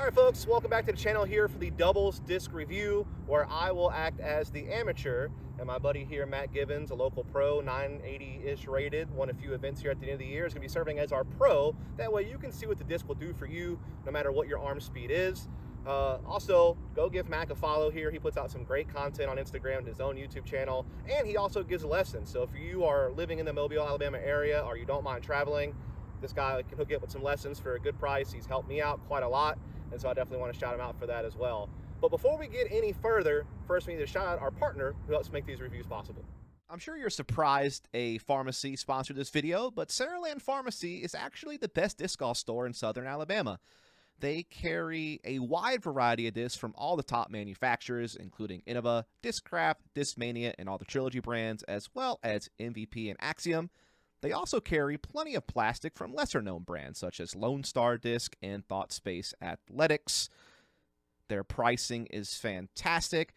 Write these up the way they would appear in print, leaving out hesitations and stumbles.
All right, folks, welcome back to the channel here for the doubles disc review, where I will act as the amateur, and my buddy here, Matt Gibbons, a local pro, 980-ish rated, won a few events here at the end of the year, is going to be serving as our pro. That way you can see what the disc will do for you, no matter what your arm speed is. Also, go give Mac a follow here. He puts out some great content on Instagram, his own YouTube channel, and he also gives lessons. So if you are living in the Mobile, Alabama area, or you don't mind traveling, this guy can hook you up with some lessons for a good price. He's helped me out quite a lot, and so I definitely want to shout him out for that as well. But before we get any further, first we need to shout out our partner who helps make these reviews possible. I'm sure you're surprised a pharmacy sponsored this video, but Saraland Pharmacy is actually the best disc golf store in southern Alabama. They carry a wide variety of discs from all the top manufacturers, including Innova, Discraft, Discmania, and all the Trilogy brands, as well as MVP and Axiom. They also carry plenty of plastic from lesser-known brands such as Lone Star Disc and Thought Space Athletics. Their pricing is fantastic.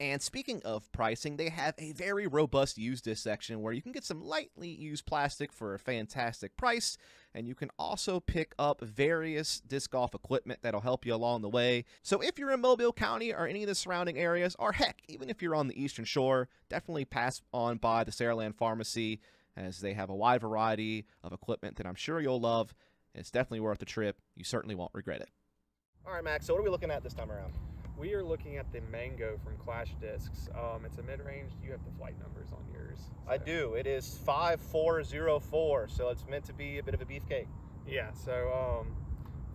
And speaking of pricing, they have a very robust used disc section where you can get some lightly used plastic for a fantastic price. And you can also pick up various disc golf equipment that'll help you along the way. So if you're in Mobile County or any of the surrounding areas, or heck, even if you're on the Eastern Shore, definitely pass on by the Saraland Pharmacy, as they have a wide variety of equipment that I'm sure you'll love. It's definitely worth the trip. You certainly won't regret it. All right, Max, so what are we looking at this time around? We are looking at the Mango from Clash Discs. It's a mid-range. You have the flight numbers on yours. So. I do. It is 5404, so it's meant to be a bit of a beefcake. Yeah, so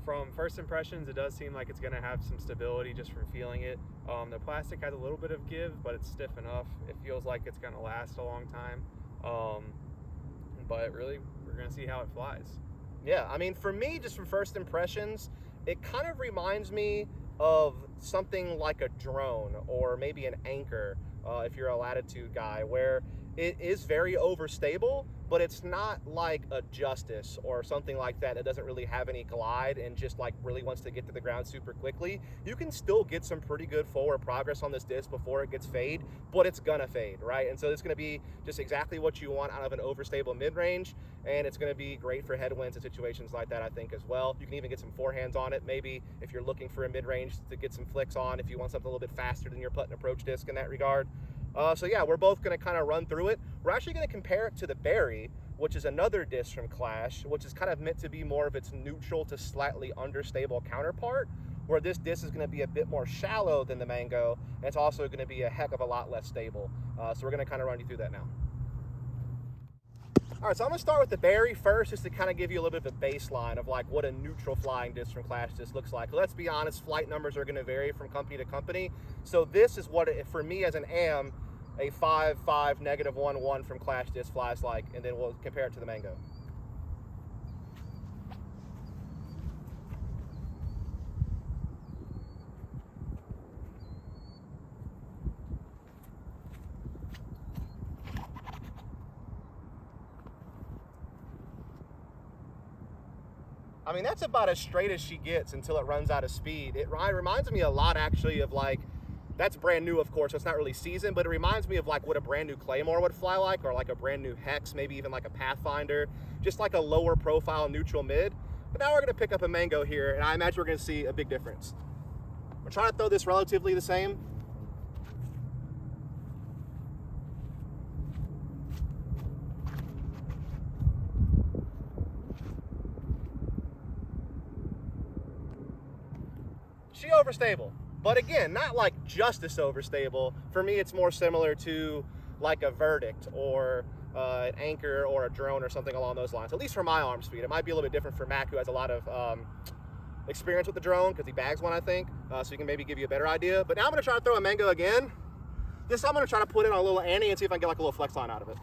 from first impressions, it does seem like it's going to have some stability just from feeling it. The plastic has a little bit of give, but it's stiff enough. It feels like it's going to last a long time. But really, we're going to see how it flies. Yeah, I mean, for me, just from first impressions, it kind of reminds me of something like a drone or maybe an anchor, if you're a latitude guy, where it is very overstable, but it's not like a Justice or something like that that doesn't really have any glide and just like really wants to get to the ground super quickly. You can still get some pretty good forward progress on this disc before it gets fade, but it's gonna fade, right? And so it's gonna be just exactly what you want out of an overstable mid-range, and it's gonna be great for headwinds and situations like that, I think, as well. You can even get some forehands on it, maybe if you're looking for a mid-range to get some flicks on, if you want something a little bit faster than your putt and approach disc in that regard. So yeah, we're both going to kind of run through it. We're actually going to compare it to the Berry, which is another disc from Clash, which is kind of meant to be more of its neutral to slightly understable counterpart, where this disc is going to be a bit more shallow than the Mango, and it's also going to be a heck of a lot less stable. So we're going to kind of run you through that now. All right, so I'm going to start with the Berry first, just to kind of give you a little bit of a baseline of like what a neutral flying disc from Clash disc looks like. Let's be honest, flight numbers are going to vary from company to company. So this is what, for me as an AM, a 5.5 -1.1 from Clash disc flies like, and then we'll compare it to the Mango. I mean, that's about as straight as she gets until it runs out of speed. It reminds me a lot, actually, of like, that's brand new, of course, so it's not really seasoned, but it reminds me of like what a brand new Claymore would fly like, or like a brand new Hex, maybe even like a Pathfinder, just like a lower profile neutral mid. But now we're gonna pick up a Mango here, and I imagine we're gonna see a big difference. We're trying to throw this relatively the same. She overstable, but again, not like Justice overstable. For me, it's more similar to like a Verdict or an Anchor or a Drone or something along those lines, at least for my arm speed. It might be a little bit different for Mac, who has a lot of experience with the drone because he bags one, I think, so he can maybe give you a better idea. But now I'm gonna try to throw a Mango again. This time I'm gonna try to put in a little Annie and see if I can get like a little flex line out of it.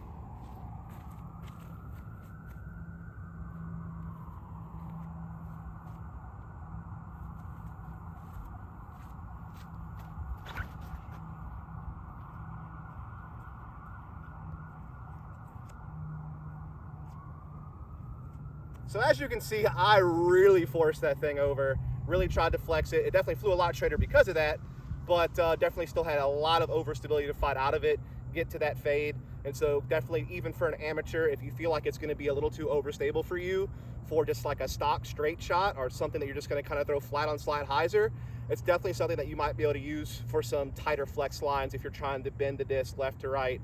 So as you can see, I really forced that thing over, really tried to flex it. It definitely flew a lot straighter because of that, but definitely still had a lot of overstability to fight out of it, get to that fade. And so definitely, even for an amateur, if you feel like it's gonna be a little too overstable for you, for just like a stock straight shot or something that you're just going to kind of throw flat on slide hyzer, it's definitely something that you might be able to use for some tighter flex lines. If you're trying to bend the disc left to right,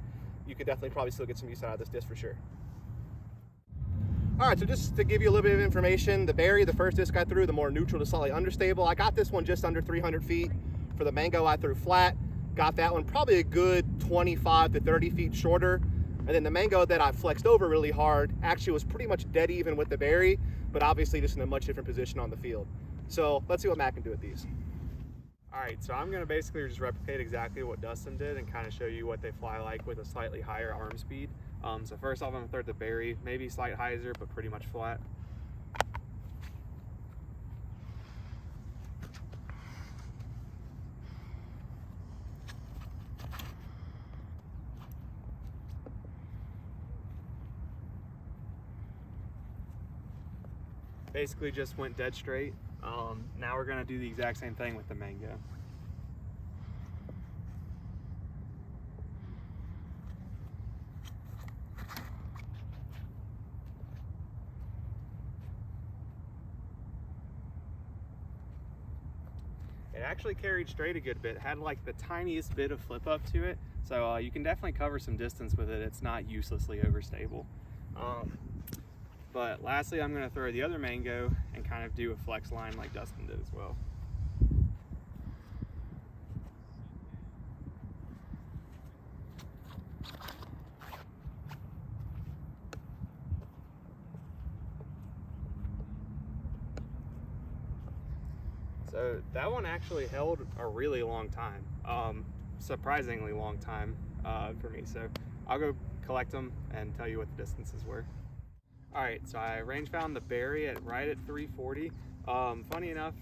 you could definitely probably still get some use out of this disc for sure. All right, so just to give you a little bit of information, the Berry, the first disc I threw, the more neutral to slightly understable, I got this one just under 300 feet. For the Mango, I threw flat, got that one probably a good 25 to 30 feet shorter. And then the Mango that I flexed over really hard actually was pretty much dead even with the Berry, but obviously just in a much different position on the field. So let's see what Matt can do with these. All right, so I'm gonna basically just replicate exactly what Dustin did and kind of show you what they fly like with a slightly higher arm speed. So first off, I'm gonna throw the Berry, maybe slight hyzer, but pretty much flat. Basically just went dead straight. Now we're gonna do the exact same thing with the Mango. It actually carried straight a good bit. It had like the tiniest bit of flip up to it. So you can definitely cover some distance with it. It's not uselessly overstable. But lastly, I'm gonna throw the other Mango and kind of do a flex line like Dustin did as well. So that one actually held a really long time, surprisingly long time for me. So I'll go collect them and tell you what the distances were. All right, so I range found the Berry right at 340. Funny enough,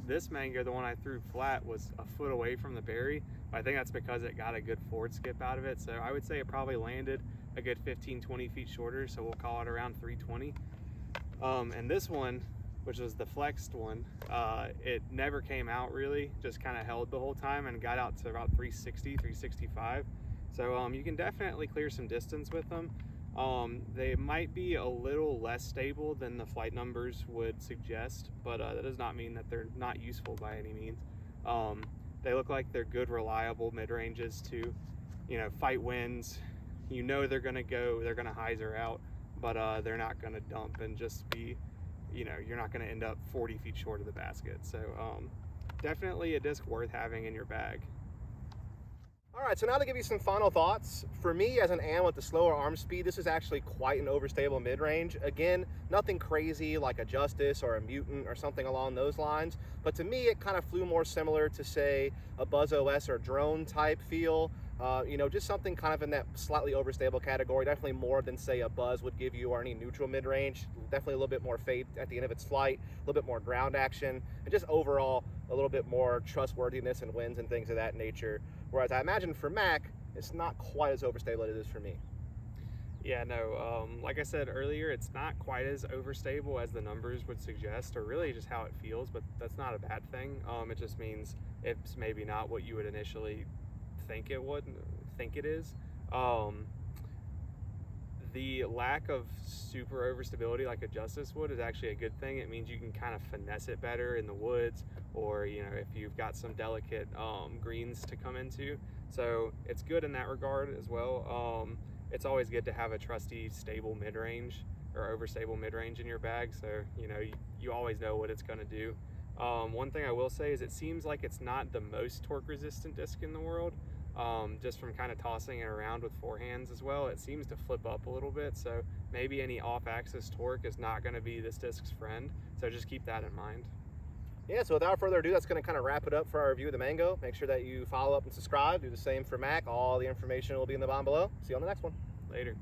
this Mango, the one I threw flat, was a foot away from the Berry, but I think that's because it got a good forward skip out of it. So I would say it probably landed a good 15-20 feet shorter, so we'll call it around 320. And this one, which was the flexed one, it never came out really, just kind of held the whole time and got out to about 360, 365. So you can definitely clear some distance with them. They might be a little less stable than the flight numbers would suggest, but that does not mean that they're not useful by any means. They look like they're good, reliable mid-ranges to, fight winds. They're gonna hyzer out, but they're not gonna dump and just be, you're not gonna end up 40 feet short of the basket. So definitely a disc worth having in your bag. All right, so now to give you some final thoughts. For me, as an AM with the slower arm speed, this is actually quite an overstable mid-range. Again, nothing crazy like a Justice or a Mutant or something along those lines, but to me, it kind of flew more similar to, say, a Buzz OS or drone type feel. Just something kind of in that slightly overstable category, definitely more than, say, a Buzz would give you or any neutral mid-range. Definitely a little bit more fade at the end of its flight, a little bit more ground action, and just overall a little bit more trustworthiness and winds and things of that nature. Whereas I imagine for Mac, it's not quite as overstable as it is for me. Yeah, no, like I said earlier, it's not quite as overstable as the numbers would suggest, or really just how it feels, but that's not a bad thing. It just means it's maybe not what you would initially think it is. The lack of super overstability like a Justice would is actually a good thing. It means you can kind of finesse it better in the woods, or if you've got some delicate greens to come into. So it's good in that regard as well. It's always good to have a trusty, stable mid-range or overstable mid-range in your bag, so you always know what it's going to do. One thing I will say is it seems like it's not the most torque resistant disc in the world. Just from kind of tossing it around with forehands as well, it seems to flip up a little bit, so maybe any off-axis torque is not going to be this disc's friend, so just keep that in mind. Yeah, so without further ado, that's going to kind of wrap it up for our review of the Mango. Make sure that you follow up and subscribe. Do the same for Mac. All the information will be in the bottom below. See you on the next one. Later.